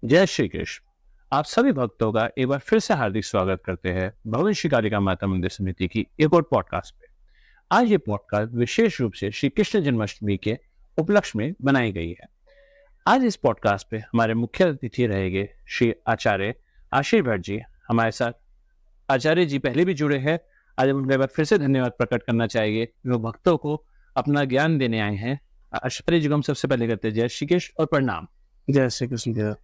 जय श्री कृष्ण। आप सभी भक्तों का एक बार फिर से हार्दिक स्वागत करते हैं भविष्य कालिका माता मंदिर समिति की एक और पॉडकास्ट पे। आज ये पॉडकास्ट विशेष रूप से श्री कृष्ण जन्माष्टमी के उपलक्ष्य में बनाई गई है। आज इस पॉडकास्ट पे हमारे मुख्य अतिथि रहेंगे श्री आचार्य आशीष भट्ट जी हमारे साथ। आचार्य जी पहले भी जुड़े हैं। आज हम उनका एक बार फिर से धन्यवाद प्रकट करना चाहिए। वो भक्तों को अपना ज्ञान देने आए हैं। आचार्य जी को हम सबसे पहले कहते हैं जय श्री कृष्ण और प्रणाम। जय श्री कृष्ण। जय।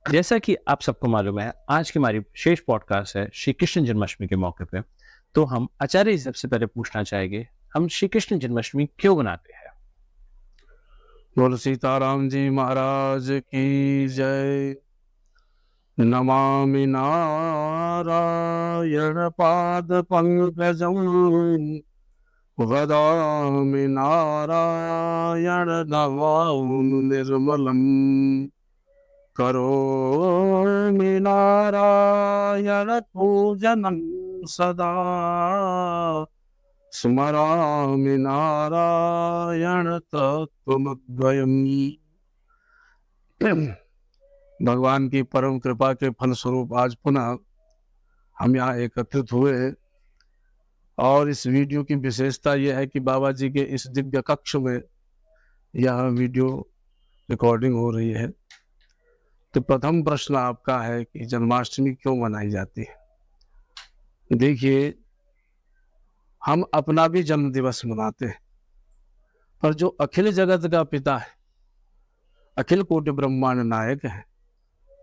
जैसा कि आप सबको मालूम है, आज की हमारी विशेष पॉडकास्ट है श्री कृष्ण जन्माष्टमी के मौके पे। तो हम आचार्य जी सबसे पहले पूछना चाहेंगे, हम श्री कृष्ण जन्माष्टमी क्यों मनाते हैं? बोलो सीताराम जी महाराज की जय। नमामि नारायण पाद पंकजं वदामि नारायण नमामि निर्मलम् करोमि नारायण पूजनं सदा स्मरामि नारायण तत्त्वमद्वयम्। भगवान की परम कृपा के फलस्वरूप आज पुनः हम यहाँ एकत्रित हुए और इस वीडियो की विशेषता यह है कि बाबा जी के इस दिव्य कक्ष में यह वीडियो रिकॉर्डिंग हो रही है। तो प्रथम प्रश्न आपका है कि जन्माष्टमी क्यों मनाई जाती है। देखिए, हम अपना भी जन्म दिवस मनाते हैं, पर जो अखिल जगत का पिता है, अखिल कोटि ब्रह्मांड नायक है,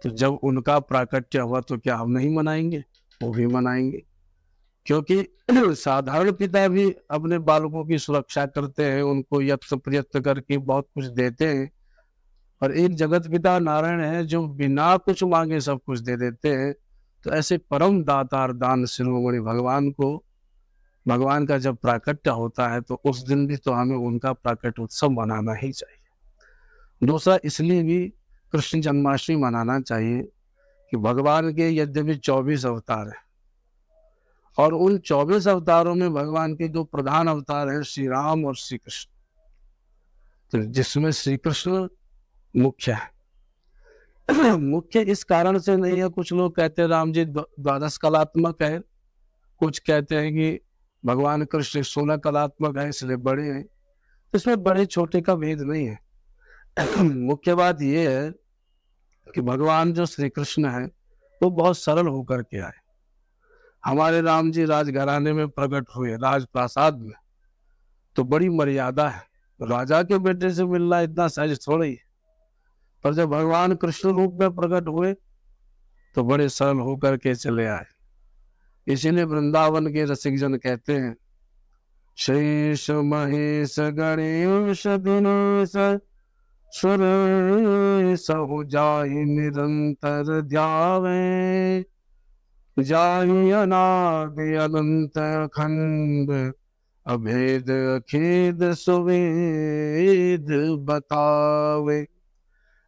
तो जब उनका प्राकट्य हुआ तो क्या हम नहीं मनाएंगे? वो भी मनाएंगे, क्योंकि साधारण पिता भी अपने बालकों की सुरक्षा करते हैं, उनको यत्न प्रयत्न करके बहुत कुछ देते हैं। और एक जगत पिता नारायण है जो बिना कुछ मांगे सब कुछ दे देते हैं। तो ऐसे परम दातार दान शिरोमणि भगवान का जब प्राकट्य होता है तो उस दिन भी तो हमें उनका प्राकट्य उत्सव मनाना ही चाहिए। दूसरा, इसलिए भी कृष्ण जन्माष्टमी मनाना चाहिए कि भगवान के यद्यपि 24 अवतार हैं और उन 24 अवतारों में भगवान के जो प्रधान अवतार हैं श्री राम और श्री कृष्ण, तो जिसमें श्री कृष्ण मुख्य है। मुख्य इस कारण से नहीं है, कुछ लोग कहते हैं राम जी द्वादश कलात्मक है, कुछ कहते हैं कि भगवान कृष्ण 16 कलात्मक है इसलिए बड़े हैं। इसमें बड़े छोटे का भेद नहीं है। मुख्य बात यह है कि भगवान जो श्री कृष्ण है वो बहुत सरल होकर के आए। हमारे राम जी राजघराने में प्रकट हुए, राजप्रासाद में, तो बड़ी मर्यादा है। राजा के बेटे से मिलना इतना सहज थोड़ा ही है। पर जब भगवान कृष्ण रूप में प्रकट हुए तो बड़े सरल होकर के चले आए। इसीलिए वृंदावन के रसिक जन कहते हैं, शेष महेश गणेश दिनेश सुर सहु जाहि निरंतर ध्यावे, जाहि अनादि अनंत अखंड अभेद अखेद सुवेद बतावे।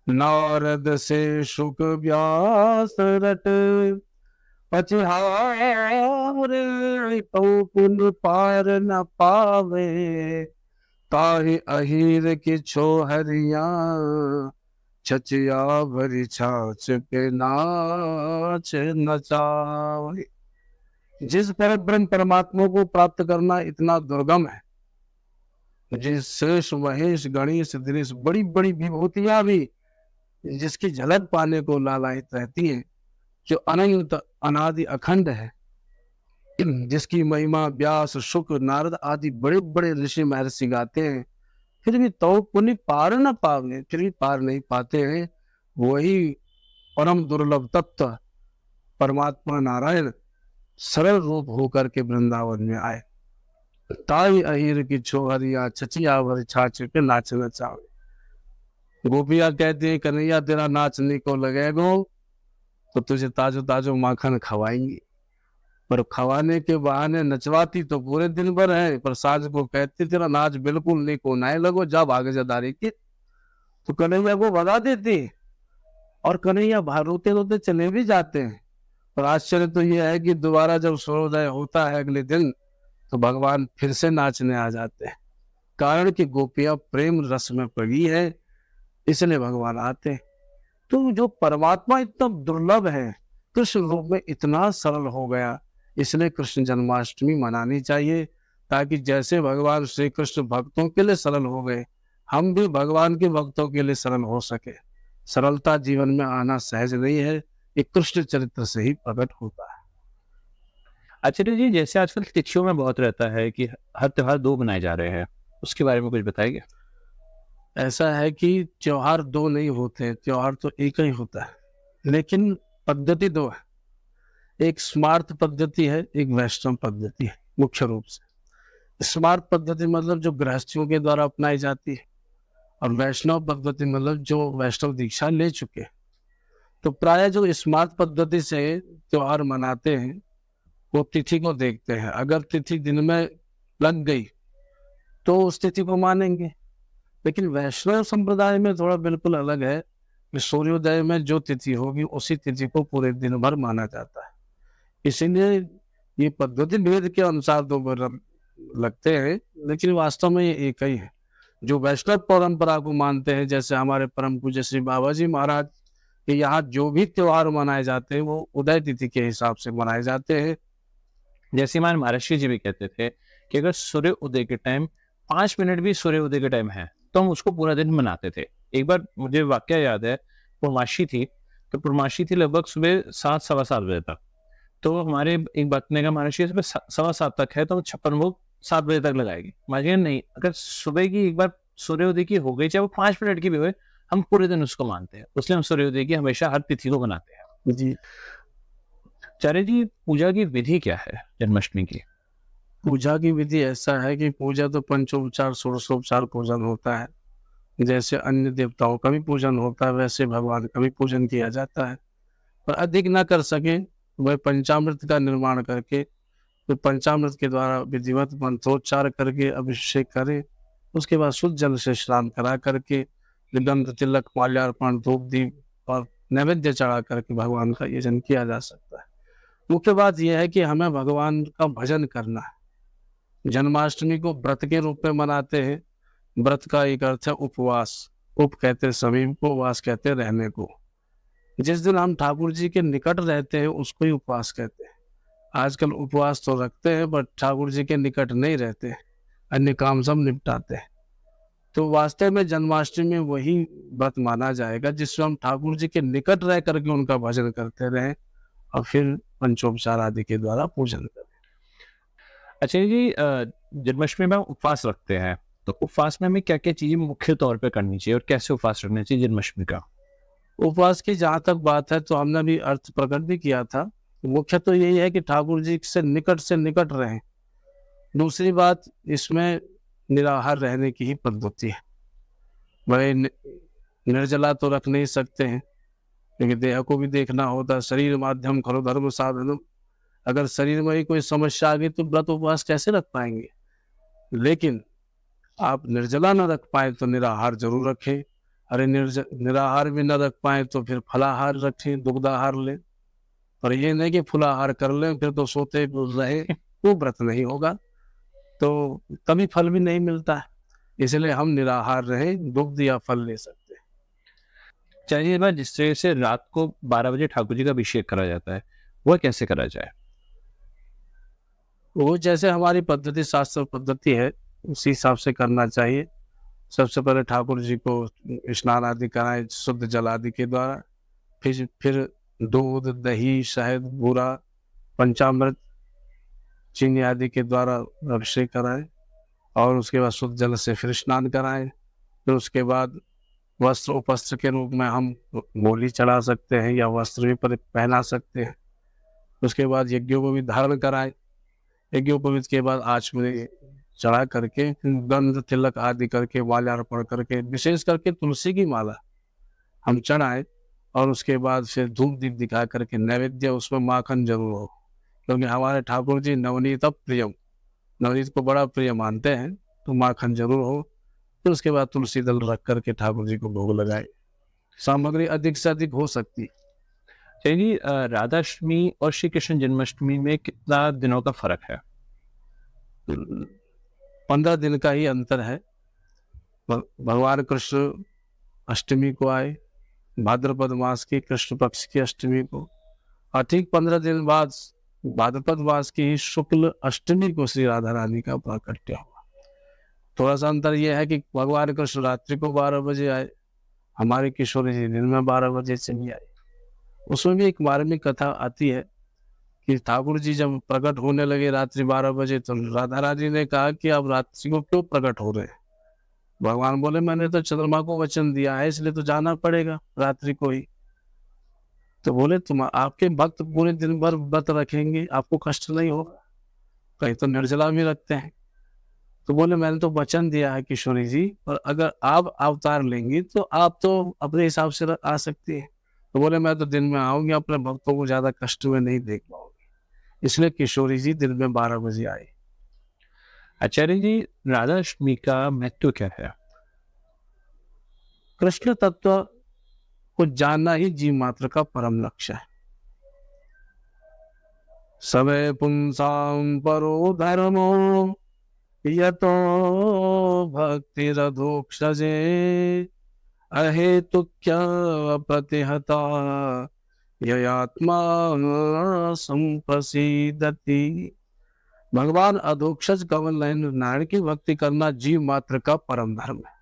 नारद से शुक व्यास रट पछहारे तो पुन पार न पावे, ताहि अहीर की छोहरिया छचिया भरी छाछ पे नाच नचावे। जिस पर ब्रह्म परमात्मा को प्राप्त करना इतना दुर्गम है, जिस शेष महेश गणेश दिनेश बड़ी बड़ी विभूतियां भी जिसकी झलक पाने को लालायित रहती है, जो अनंत अनादि अखंड है, जिसकी महिमा व्यास शुक नारद आदि बड़े बड़े ऋषि महर्षि गाते हैं, फिर भी तो पुण्य पार न पावे, फिर भी पार नहीं पाते हैं। वही परम दुर्लभ तत्व परमात्मा नारायण सरल रूप होकर के वृंदावन में आए। ताई अहीर की छोहरिया छचिया भर छाछ के नाच नचावे। गोपिया कहती है, कन्हैया तेरा नाचने को लगेगो तो तुझे ताजो ताजो माखन खवाएंगी। पर खवाने के बहाने नचवाती तो पूरे दिन भर है, पर साज को कहती तेरा नाच बिल्कुल नहीं को नाए लगो, जा भाग जदारी की। तो कन्हैया को भगा देती और कन्हैया बाहर रोते रोते चले भी जाते हैं। पर आश्चर्य तो यह है कि दोबारा जब सूर्योदय होता है अगले दिन तो भगवान फिर से नाचने आ जाते हैं। कारण कि गोपियां प्रेम रस में पड़ी है, इसलिए भगवान आते हैं। तो जो परमात्मा इतना दुर्लभ है, कृष्ण रूप में इतना सरल हो गया, इसलिए कृष्ण जन्माष्टमी मनानी चाहिए, ताकि जैसे भगवान श्री कृष्ण भक्तों के लिए सरल हो गए, हम भी भगवान के भक्तों के लिए सरल हो सके। सरलता जीवन में आना सहज नहीं है, ये कृष्ण चरित्र से ही प्रकट होता है। आचार्य जी, जैसे आजकल तिथियों में बहुत रहता है कि हर त्योहार 2 मनाए जा रहे हैं, उसके बारे में कुछ बताइए? ऐसा है कि त्योहार दो नहीं होते, त्योहार तो एक ही होता है, लेकिन पद्धति दो है। एक स्मार्त पद्धति है, एक वैष्णव पद्धति है। मुख्य रूप से स्मार्त पद्धति मतलब जो गृहस्थियों के द्वारा अपनाई जाती है, और वैष्णव पद्धति मतलब जो वैष्णव दीक्षा ले चुके हैं। तो प्राय जो स्मार्त पद्धति से त्योहार मनाते हैं, वो तिथि को देखते हैं। अगर तिथि दिन में लग गई तो उस तिथि को मानेंगे। लेकिन वैष्णव संप्रदाय में थोड़ा बिल्कुल अलग है कि सूर्योदय में जो तिथि होगी उसी तिथि को पूरे दिन भर माना जाता है। इसीलिए ये पद्धति भेद के अनुसार दो लगते हैं, लेकिन वास्तव में ये एक ही है। जो वैष्णव परंपरा को मानते हैं, जैसे हमारे परम पूज्य श्री बाबा जी महाराज के यहाँ जो भी त्योहार मनाए जाते हैं वो उदय तिथि के हिसाब से मनाए जाते हैं। जैसे हमारे महर्षि जी भी कहते थे कि अगर सूर्य उदय के टाइम 5 मिनट भी सूर्य उदय के टाइम है तो हम उसको पूरा दिन मनाते थे। एक बार मुझे वाकया याद है, पूर्णमासी थी, तो पूर्णमासी थी लगभग सुबह 7 सवा 7 बजे तक। तो हमारे एक बात ने कहा, महर्षि सुबह सवा 7 तक है तो 56 भोग 7 बजे तक लगाएगी। मानिए नहीं, अगर सुबह की एक बार सूर्योदय की हो गई, चाहे वो 5 मिनट की भी हो, हम पूरे दिन उसको मानते हैं। इसलिए हम सूर्योदय की हमेशा हर तिथि को बनाते हैं। जी, आचार्य जी, पूजा की विधि क्या है जन्माष्टमी की? पूजा की विधि ऐसा है कि पूजा तो पंचोपचार षोडशोपचार पूजन होता है। जैसे अन्य देवताओं का भी पूजन होता है, वैसे भगवान का भी पूजन किया जाता है। पर अधिक ना कर सके वह पंचामृत का निर्माण करके, तो पंचामृत के द्वारा विधिवत मंत्रोच्चार करके अभिषेक करे। उसके बाद शुद्ध जल से स्नान करा करके गंध तिलक माल्यार्पण धूप दीप और नैवेद्य चढ़ा करके भगवान का यजन किया जा सकता है। मुख्य बात यह है कि हमें भगवान का भजन करना है। जन्माष्टमी को व्रत के रूप में मनाते हैं। व्रत का एक अर्थ है उपवास। उप कहते हैं समीप को, वास कहते हैं रहने को। जिस दिन हम ठाकुर जी के निकट रहते हैं उसको ही उपवास कहते हैं। आजकल उपवास तो रखते हैं बट ठाकुर जी के निकट नहीं रहते, अन्य काम सब निपटाते हैं। तो वास्तव में जन्माष्टमी में वही व्रत माना जाएगा जिसमें हम ठाकुर जी के निकट रह करके उनका भजन करते रहें और फिर पंचोपचार आदि के द्वारा पूजन करें। अच्छा जी, जन्माष्टमी में हम उपवास रखते हैं, तो उपवास में हमें क्या क्या चीजें मुख्य तौर पे करनी चाहिए और कैसे उपवास रखना चाहिए जन्माष्टमी का? उपवास की जहाँ तक बात है तो हमने भी अर्थ प्रकट भी किया था। मुख्य तो यही है कि ठाकुर जी से निकट रहें। दूसरी बात, इसमें निराहार रहने की ही पद्धति है। वही निर्जला तो रख नहीं सकते हैं, क्योंकि देह को भी देखना होता है। शरीर माध्यम खरो धर्म साधनम। अगर शरीर में ही कोई समस्या आ गई तो व्रत उपवास कैसे रख पाएंगे। लेकिन आप निर्जला न रख पाए तो निराहार जरूर रखें। अरे निराहार भी न रख पाए तो फिर फलाहार रखें, दुग्धाहार लें। और ये नहीं कि फलाहार कर लें फिर तो सोते रहे, वो व्रत नहीं होगा, तो कभी फल भी नहीं मिलता है। इसलिए हम निराहार रहें, दुग्ध या फल ले सकते हैं। चलिए, बात जिस तरह से रात को 12 बजे ठाकुर जी का अभिषेक करा जाता है, वह कैसे करा जाए? वो जैसे हमारी पद्धति शास्त्र पद्धति है उसी हिसाब से करना चाहिए। सबसे पहले ठाकुर जी को स्नान आदि कराएं शुद्ध जल आदि के द्वारा। फिर दूध दही शहद बूरा पंचामृत चीनी आदि के द्वारा अभिषेक कराएं और उसके बाद शुद्ध जल से फिर स्नान कराएं। फिर उसके बाद वस्त्र उपस्त्र के रूप में हम मोली चढ़ा सकते हैं या वस्त्र भी पहना सकते हैं। उसके बाद यज्ञोपवीत धारण कराएं। यज्ञोपवीत के बाद आचमनी चढ़ा करके गंध तिलक आदि करके माल्यार्पण करके, विशेष करके तुलसी की माला हम चढ़ाएं और उसके बाद फिर धूप दीप दिखा करके नैवेद्य, उसमें माखन जरूर हो, क्योंकि हमारे ठाकुर जी नवनीत प्रियम, नवनीत को बड़ा प्रिय मानते हैं, तो माखन जरूर हो। फिर उसके बाद तुलसी दल रख करके ठाकुर जी को भोग लगाए। सामग्री अधिक से अधिक हो सकती। चलिए जी, राधाष्टमी और श्री कृष्ण जन्माष्टमी में कितना दिनों का फर्क है? 15 दिन का ही अंतर है। भगवान कृष्ण अष्टमी को आए, भाद्रपद मास की कृष्ण पक्ष की अष्टमी को, और ठीक 15 दिन बाद भाद्रपद मास की ही शुक्ल अष्टमी को श्री राधा रानी का प्राकट्य हुआ। थोड़ा सा अंतर यह है कि भगवान कृष्ण रात्रि को 12 बजे आए, हमारे किशोरी जी दिन में 12 बजे चली आए। उसमें भी एक मार्मिक कथा आती है कि ठाकुर जी जब प्रकट होने लगे रात्रि 12 बजे, तो राधा रानी ने कहा कि अब रात्रि को क्यों प्रकट हो रहे हैं? भगवान बोले मैंने तो चंद्रमा को वचन दिया है, इसलिए तो जाना पड़ेगा रात्रि को ही। तो बोले तुम आपके भक्त पूरे दिन भर व्रत रखेंगे, आपको कष्ट नहीं होगा? कहीं तो निर्जला भी रखते हैं। तो बोले मैंने तो वचन दिया है किशोरी जी, पर अगर आप अवतार लेंगी तो आप तो अपने हिसाब से आ सकती है। तो बोले मैं तो दिन में आऊंगी, अपने भक्तों को ज्यादा कष्ट में नहीं देख पाऊंगी, इसलिए किशोरी जी दिन में 12 बजे आए। आचार्य जी, राधा अष्टमी का महत्व क्या है? कृष्ण तत्व को जानना ही जीव मात्र का परम लक्ष्य है। सवे पुंसाम परो धर्मो यतो भक्तिरधोक्षजे अहेतुक्य प्रतिहता ययात्मा संप्रसीदति। भगवान अधोक्षज कमल नयन नारायण की भक्ति करना जीव मात्र का परम धर्म है।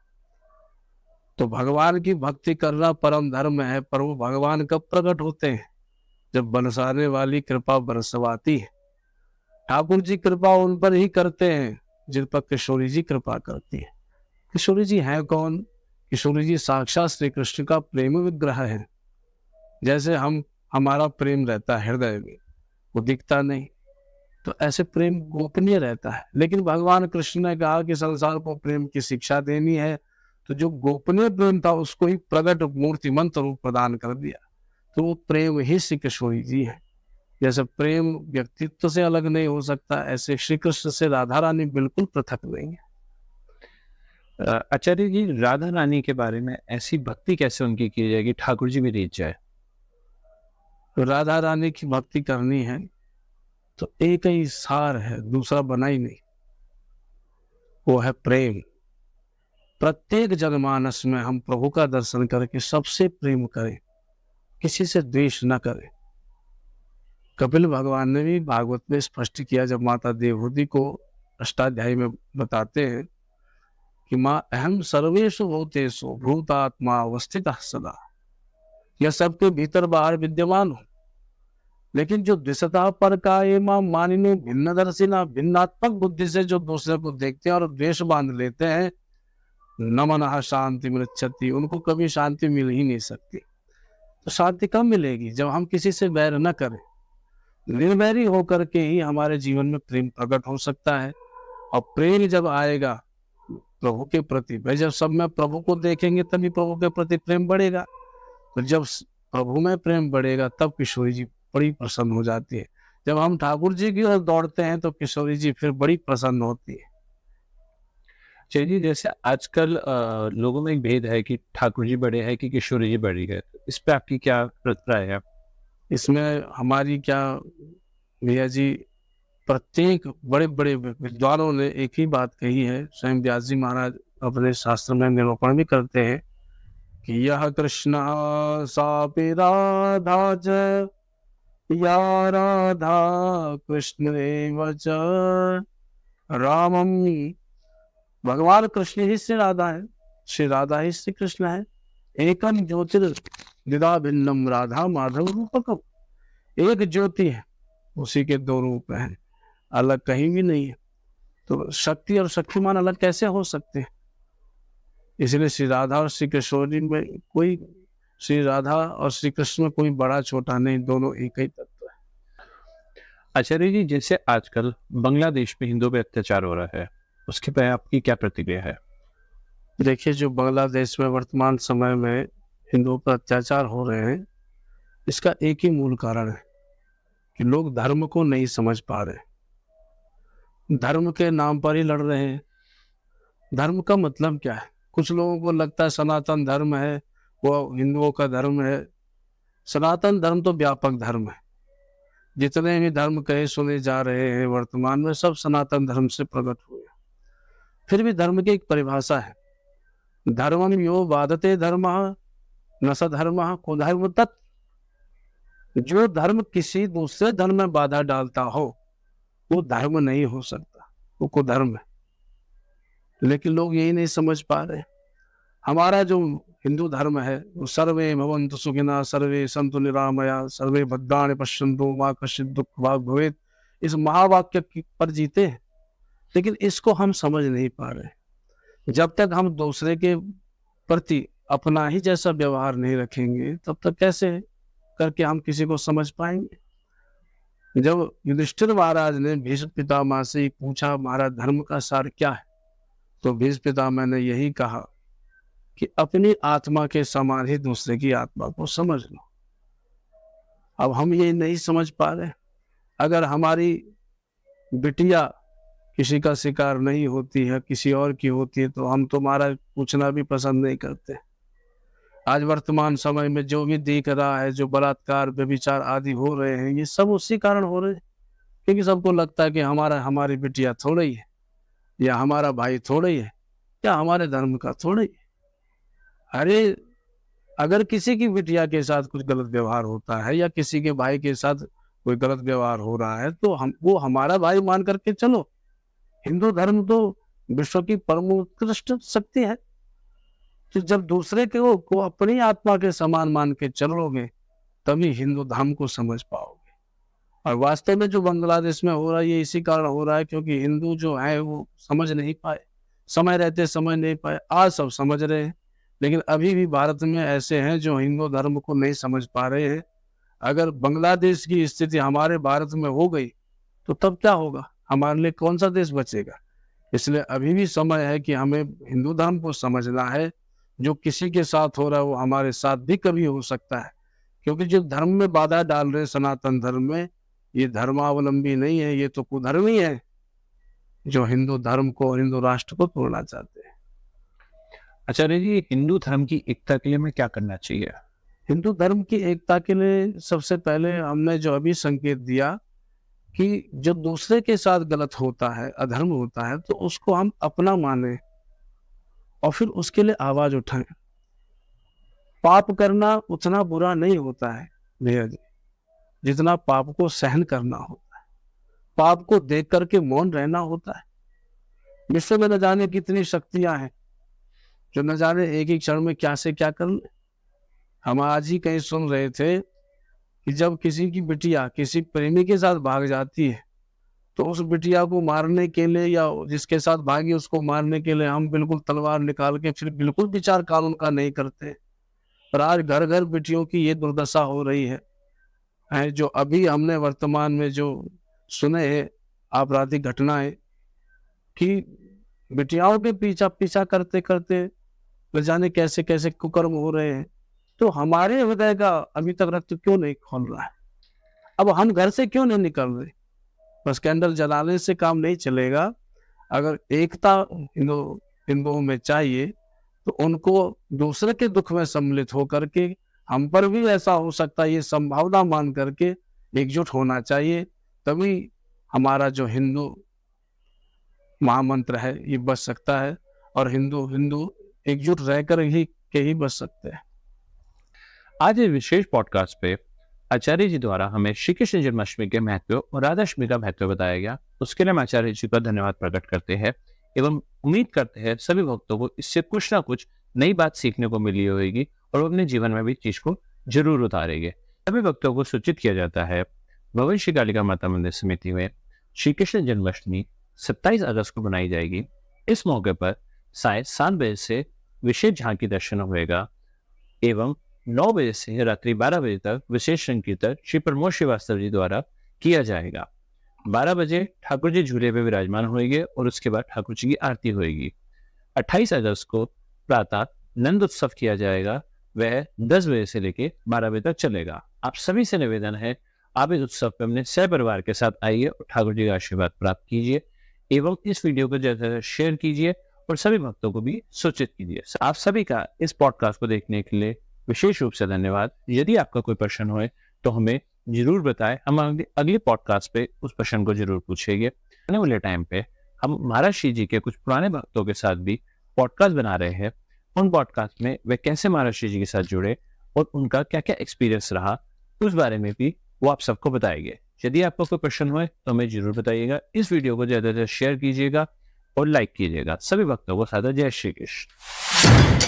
तो भगवान की भक्ति करना परम धर्म है, पर वो भगवान कब प्रकट होते हैं? जब बरसाने वाली कृपा बरसवाती है। ठाकुर जी कृपा उन पर ही करते हैं जिन पर किशोरी जी कृपा करती है। किशोरी जी हैं कौन? किशोरी जी साक्षात श्री कृष्ण का प्रेम विग्रह है। जैसे हमारा प्रेम रहता है हृदय में, वो दिखता नहीं, तो ऐसे प्रेम गोपनीय रहता है। लेकिन भगवान कृष्ण ने कहा कि संसार को प्रेम की शिक्षा देनी है, तो जो गोपनीय प्रेम था उसको ही प्रकट मूर्तिमंत रूप प्रदान कर दिया। तो वो प्रेम ही श्री किशोरी जी है। जैसे प्रेम व्यक्तित्व से अलग नहीं हो सकता, ऐसे श्री कृष्ण से राधा रानी बिल्कुल पृथक नहीं है। आचार्य जी, राधा रानी के बारे में ऐसी भक्ति कैसे उनकी की जाएगी ठाकुर जी भी रीत जाए? तो राधा रानी की भक्ति करनी है तो एक ही सार है, दूसरा बना ही नहीं, वो है प्रेम। प्रत्येक जनमानस में हम प्रभु का दर्शन करके सबसे प्रेम करें, किसी से द्वेष न करें। कपिल भगवान ने भी भागवत में स्पष्ट किया, जब माता देवहूति को अष्टाध्यायी में बताते हैं कि माँ अहम सर्वेषु भूतेषु भूतात्मा अवस्थितः सदा, यह सबके भीतर बाहर विद्यमान हो, लेकिन जो द्विषता पर का ये माँ मानिनो भिन्न दर्शिना, भिन्नात्मक बुद्धि से जो दूसरे को देखते हैं और द्वेष बांध लेते हैं, न मनः शांति मृच्छति, उनको कभी शांति मिल ही नहीं सकती। तो शांति कब मिलेगी? जब हम किसी से वैर न करें। निर्वैरी होकर के ही हमारे जीवन में प्रेम प्रकट हो सकता है। और प्रेम जब आएगा प्रभु के प्रति, भाई जब सब में प्रभु को देखेंगे तभी प्रभु के प्रति प्रेम बढ़ेगा। तो जब प्रभु में प्रेम बढ़ेगा तब किशोरी जी बड़ी प्रसन्न हो जाती है। जब हम ठाकुर जी की ओर दौड़ते हैं तो किशोरी जी फिर बड़ी प्रसन्न होती है। चलिए, जैसे आजकल लोगों में एक भेद है कि ठाकुर जी बड़े हैं कि किशोरी जी बड़ी है, इस पे आपकी क्या राय है? इसमें हमारी क्या भैया जी, प्रत्येक बड़े बड़े विद्वानों ने एक ही बात कही है। स्वयं व्यास जी महाराज अपने शास्त्र में निरूपण भी करते हैं कि यह कृष्ण सापि राधा च, या राधा कृष्ण एव च, रामम। भगवान कृष्ण ही श्री राधा है, श्री राधा ही श्री कृष्ण है। एकम ज्योतिर द्विधा भिन्नम राधा माधव रूपकम। एक ज्योति है, उसी के दो रूप हैं, अलग कहीं भी नहीं है। तो शक्ति और शक्तिमान अलग कैसे हो सकते हैं? इसलिए श्री राधा और श्री किशोरी में कोई, श्री राधा और श्री कृष्ण में कोई बड़ा छोटा नहीं, दोनों एक ही तत्व है। आचार्य जी, जैसे आजकल बांग्लादेश में हिंदुओं पे अत्याचार हो रहा है, उसके पे आपकी क्या प्रतिक्रिया है? देखिए, जो बांग्लादेश में वर्तमान समय में हिंदुओं पर अत्याचार हो रहे हैं, इसका एक ही मूल कारण है कि लोग धर्म को नहीं समझ पा रहे, धर्म के नाम पर ही लड़ रहे हैं। धर्म का मतलब क्या है? कुछ लोगों को लगता है सनातन धर्म है वो हिंदुओं का धर्म है। सनातन धर्म तो व्यापक धर्म है। जितने भी धर्म कहे सुने जा रहे हैं वर्तमान में, सब सनातन धर्म से प्रकट हुए। फिर भी धर्म की एक परिभाषा है, धर्मम यो वादते धर्मः न स धर्मः कुधर्म तत्। जो धर्म किसी दूसरे धर्म में बाधा डालता हो वो धर्म नहीं हो सकता, वो कुधर्म है। लेकिन लोग यही नहीं समझ पा रहे। हमारा जो हिंदू धर्म है वो सर्वे भवन्तु सुखिनः सर्वे सन्तु निरामया सर्वे भद्राणि पश्यन्तु मा कश्चित् दुःख भाग् भवेत्, इस महावाक्य पर जीते हैं। लेकिन इसको हम समझ नहीं पा रहे। जब तक हम दूसरे के प्रति अपना ही जैसा व्यवहार नहीं रखेंगे तब तक कैसे करके हम किसी को समझ पाएंगे। जब युधिष्ठिर महाराज ने भीष्म पितामह से पूछा महाराज धर्म का सार क्या है, तो भीष्म पितामह ने यही कहा कि अपनी आत्मा के समान ही दूसरे की आत्मा को समझ लो। अब हम ये नहीं समझ पा रहे। अगर हमारी बिटिया किसी का शिकार नहीं होती है, किसी और की होती है, तो हम तुम्हारा पूछना भी पसंद नहीं करते। आज वर्तमान समय में जो भी दिख रहा है, जो बलात्कार व्यभिचार आदि हो रहे हैं, ये सब उसी कारण हो रहे हैं क्योंकि सबको लगता है कि हमारी बिटिया थोड़ा ही है, या हमारा भाई थोड़ा ही है, या हमारे धर्म का थोड़ा ही है। अरे अगर किसी की बिटिया के साथ कुछ गलत व्यवहार होता है या किसी के भाई के साथ कोई गलत व्यवहार हो रहा है तो वो हमारा भाई मान करके चलो। हिंदू धर्म तो विश्व की परम उत्कृष्ट शक्ति है। तो जब दूसरे को अपनी आत्मा के समान मान के चलोगे तभी हिंदू धर्म को समझ पाओगे। और वास्तव में जो बांग्लादेश में हो रहा है ये इसी कारण हो रहा है क्योंकि हिंदू जो है वो समझ नहीं पाए, समय रहते समझ नहीं पाए। आज सब समझ रहे हैं लेकिन अभी भी भारत में ऐसे हैं जो हिंदू धर्म को नहीं समझ पा रहे हैं। अगर बांग्लादेश की स्थिति हमारे भारत में हो गई तो तब क्या होगा, हमारे लिए कौन सा देश बचेगा। इसलिए अभी भी समय है कि हमें हिंदू धर्म को समझना है। जो किसी के साथ हो रहा है वो हमारे साथ भी कभी हो सकता है, क्योंकि जो धर्म में बाधा डाल रहे सनातन धर्म में, ये धर्मावलंबी नहीं है, ये तो कुधर्मी है जो हिंदू धर्म को और हिंदू राष्ट्र को तोड़ना चाहते हैं। आचार्य जी, हिंदू धर्म की एकता के लिए हमें क्या करना चाहिए? हिंदू धर्म की एकता के लिए सबसे पहले हमने जो अभी संकेत दिया कि जो दूसरे के साथ गलत होता है, अधर्म होता है, तो उसको हम अपना माने और फिर उसके लिए आवाज उठाएं। पाप करना उतना बुरा नहीं होता है भैया जी जितना पाप को सहन करना होता है, पाप को देख करके मौन रहना होता है। विश्व में न जाने कितनी शक्तियां हैं जो न जाने एक ही क्षण में क्या से क्या कर ले। हम आज ही कहीं सुन रहे थे कि जब किसी की बिटिया किसी प्रेमी के साथ भाग जाती है तो उस बिटिया को मारने के लिए या जिसके साथ भागी उसको मारने के लिए हम बिल्कुल तलवार निकाल के फिर बिल्कुल विचार कानून का नहीं करते। पर आज घर घर बेटियों की ये दुर्दशा हो रही है जो अभी हमने वर्तमान में जो सुने हैं आपराधिक घटनाएं कि बिटियाओं के पीछा करते करते न जाने कैसे कैसे कुकर्म हो रहे हैं। तो हमारे हृदय का अभी तक रक्त क्यों नहीं खोल रहा है? अब हम घर से क्यों नहीं निकल रहे? बस कैंडल जलाने से काम नहीं चलेगा। अगर एकता हिंदुओं में चाहिए तो उनको दूसरे के दुख में सम्मिलित होकर के हम पर भी ऐसा हो सकता है ये संभावना मान करके एकजुट होना चाहिए। तभी हमारा जो हिंदू महामंत्र है ये बच सकता है और हिंदू एकजुट रहकर ही बच सकते हैं। आज इस विशेष पॉडकास्ट पे आचार्य जी द्वारा हमें श्री कृष्ण जन्माष्टमी के महत्व और राधाष्टमी का महत्व बताया गया। उसके लिए हम आचार्य जी का धन्यवाद प्रकट करते हैं एवं उम्मीद करते हैं सभी भक्तों को इससे कुछ ना कुछ नई बात सीखने को मिली होगी और वो अपने जीवन में भी चीज को जरूर उतारेंगे। सभी भक्तों को सूचित किया जाता है भवन श्री कालिका माता मंदिर समिति में श्री कृष्ण जन्माष्टमी 27 अगस्त को मनाई जाएगी। इस मौके पर साय 7 बजे से विशेष झांकी दर्शन होगा एवं 9 बजे से रात्रि 12 बजे तक विशेष संकीर्तन श्री प्रमोद श्रीवास्तव जी द्वारा किया जाएगा। 12 बजे ठाकुर जी झूले पे विराजमान होंगे और उसके बाद ठाकुर जी की आरती होगी। 28 अगस्त को प्रातः नंद उत्सव किया जाएगा, वह 10 बजे से लेकर 12 बजे तक चलेगा। आप सभी से निवेदन है आप इस उत्सव पे अपने सह परिवार के साथ आइए और ठाकुर जी का आशीर्वाद प्राप्त कीजिए एवं इस वीडियो को ज्यादा शेयर कीजिए और सभी भक्तों को भी सूचित कीजिए। आप सभी का इस पॉडकास्ट को देखने के लिए विशेष रूप से धन्यवाद। यदि आपका कोई प्रश्न हो तो हमें जरूर बताएं, हम अगले पॉडकास्ट पे उस प्रश्न को जरूर पूछेंगे। आने वाले टाइम पे हम महाराज श्री जी के कुछ पुराने भक्तों के साथ भी पॉडकास्ट बना रहे हैं। उन पॉडकास्ट में वे कैसे महाराज श्री जी के साथ जुड़े, और उनका क्या क्या एक्सपीरियंस रहा उस बारे में भी वो आप सबको बताएंगे। यदि आपको कोई प्रश्न हुए तो हमें जरूर बताइएगा। इस वीडियो को ज़्यादा से ज़्यादा शेयर कीजिएगा और लाइक कीजिएगा। सभी भक्तों को सादर जय श्री कृष्ण।